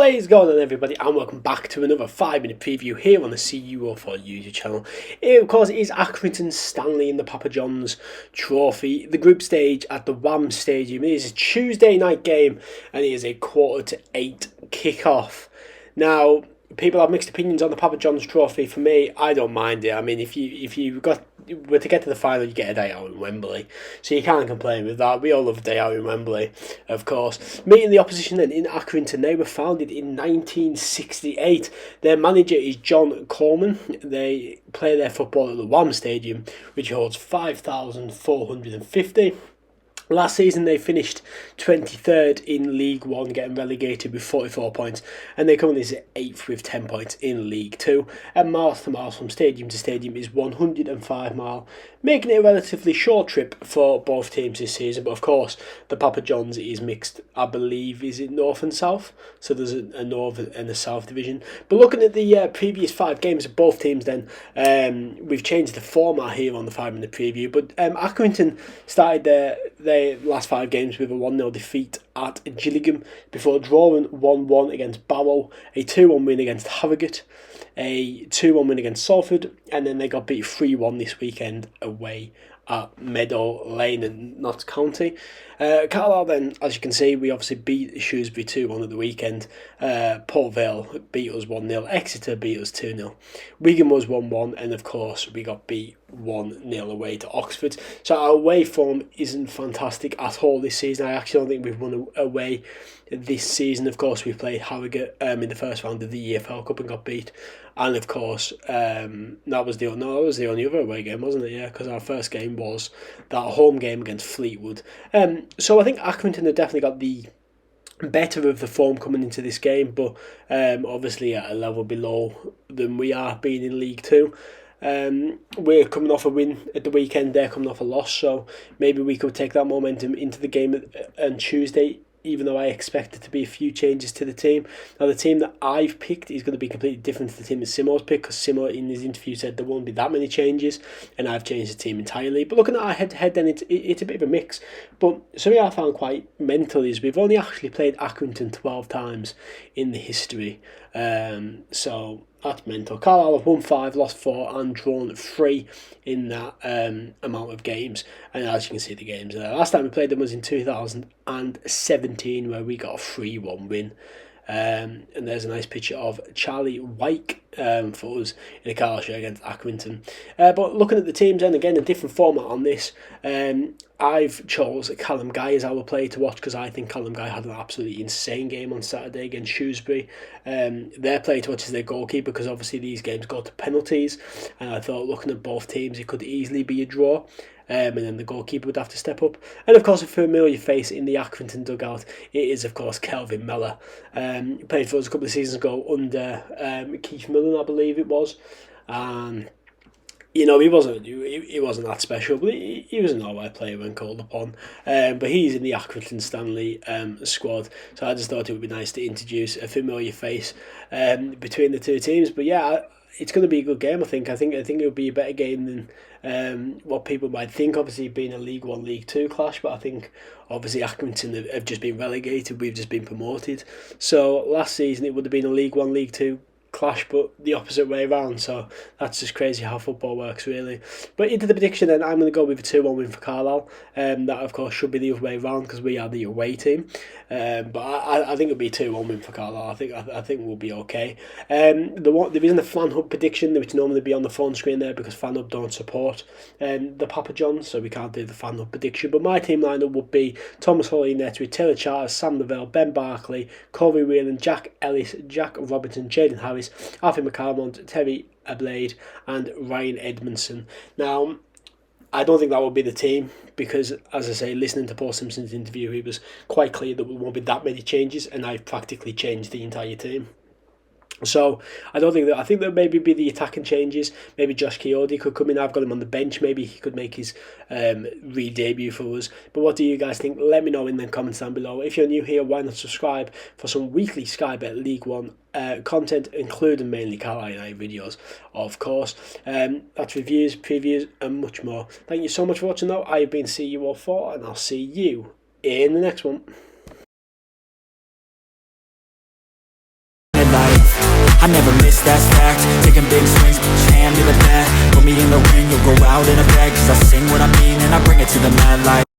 What is going on, everybody, and welcome back to another 5-minute preview here on the CU04 YouTube channel. Here, of course, is Accrington Stanley in the Papa John's Trophy, the group stage at the Wham Stadium. It is a Tuesday night game, and it is a 7:45 kick-off. Now, people have mixed opinions on the Papa John's Trophy. For me, I don't mind it. I mean, if you were to get to the final, you get a day out in Wembley, so you can't complain with that. We all love a day out in Wembley, of course. Meeting the opposition then in Accrington, they were founded in 1968. Their manager is John Coleman. They play their football at the Wham Stadium, which holds 5,450. Last season they finished 23rd in League 1, getting relegated with 44 points, and they currently sit 8th with 10 points in League 2. And miles to miles from stadium to stadium is 105 miles, making it a relatively short trip for both teams this season. But of course, the Papa John's is mixed, I believe, is it north and south? So there's a north and a south division. But looking at the previous 5 games of both teams then, we've changed the format here on the 5-minute preview. But Accrington started their last 5 games with a 1-0 defeat at Gillingham before drawing 1-1 against Barrow, a 2-1 win against Harrogate, a 2-1 win against Salford, and then they got beat 3-1 this weekend away at Meadow Lane in Notts County. Carlisle then, as you can see, we obviously beat Shrewsbury 2-1 at the weekend. Port Vale beat us 1-0. Exeter beat us 2-0. Wigan was 1-1, and of course we got beat 1-0 away to Oxford. So our away form isn't fantastic at all this season. I actually don't think we've won away this season. Of course, we played Harrogate in the first round of the EFL Cup and got beat. And of course, that was the only other away game, wasn't it? Yeah, because our first game was that home game against Fleetwood. So I think Accrington have definitely got the better of the form coming into this game, but obviously at a level below than we are being in League 2. We're coming off a win at the weekend, they're coming off a loss, so maybe we could take that momentum into the game on Tuesday, even though I expect there to be a few changes to the team. Now, the team that I've picked is going to be completely different to the team that Simo's picked, because Simo in his interview said there won't be that many changes, and I've changed the team entirely. But looking at our head-to-head then, it's a bit of a mix. But something I found quite mental is we've only actually played Accrington 12 times in the history. So that's mental. Carlisle have won 5, lost 4 and drawn 3 in that amount of games. And as you can see, the games last time we played them was in 2017, where we got a 3-1 win. And there's a nice picture of Charlie Wyke for us in a Carlisle shirt against Accrington. But looking at the teams, and again, a different format on this. I've chose Callum Guy as our player to watch, because I think Callum Guy had an absolutely insane game on Saturday against Shrewsbury. Their player to watch is their goalkeeper, because obviously these games go to penalties, and I thought, looking at both teams, it could easily be a draw. And then the goalkeeper would have to step up. And of course, a familiar face in the Accrington dugout, it is of course Kelvin Miller. Played for us a couple of seasons ago under Keith Millen, I believe it was. You know, he wasn't that special, but he was an alright player when called upon. But he's in the Accrington Stanley squad, so I just thought it would be nice to introduce a familiar face between the two teams. But yeah, it's going to be a good game. I think it'll be a better game than what people might think. Obviously, being a League 1, League 2 clash, but I think obviously Accrington have just been relegated. We've just been promoted. So last season it would have been a League 1, League 2 clash, but the opposite way around. So that's just crazy how football works, really. But into the prediction then, I'm going to go with a 2-1 win for Carlisle. That of course should be the other way around, because we are the away team. But I think it'll be a 2-1 win for Carlisle. I think we'll be okay. There isn't a Fan Hub prediction, which normally be on the phone screen there, because Fan Hub don't support the Papa John's, so we can't do the Fan Hub prediction. But my team lineup would be Thomas Hawley net with Taylor Charters, Sam Lavelle, Ben Barkley, Corey Whelan, Jack Ellis, Jack Robertson, Jaden Harris, Alfie McCalmont, Terry Ablade and Ryan Edmondson. Now, I don't think that will be the team, because, as I say, listening to Paul Simpson's interview, it was quite clear that there won't be that many changes, and I've practically changed the entire team. So I think that maybe be the attacking changes. Maybe Josh Kiyodi could come in. I've got him on the bench. Maybe he could make his re-debut for us. But what do you guys think? Let me know in the comments down below. If you're new here, why not subscribe for some weekly Sky Bet League 1 content, including mainly Carlisle United videos, of course. That's reviews, previews and much more. Thank you so much for watching though. I have been CU04 and I'll see you in the next one. I never miss, that's fact. Taking big swings, put your hand to the bat. Put me in the ring, you'll go out in a bag. Cause I sing what I mean and I bring it to the mad light.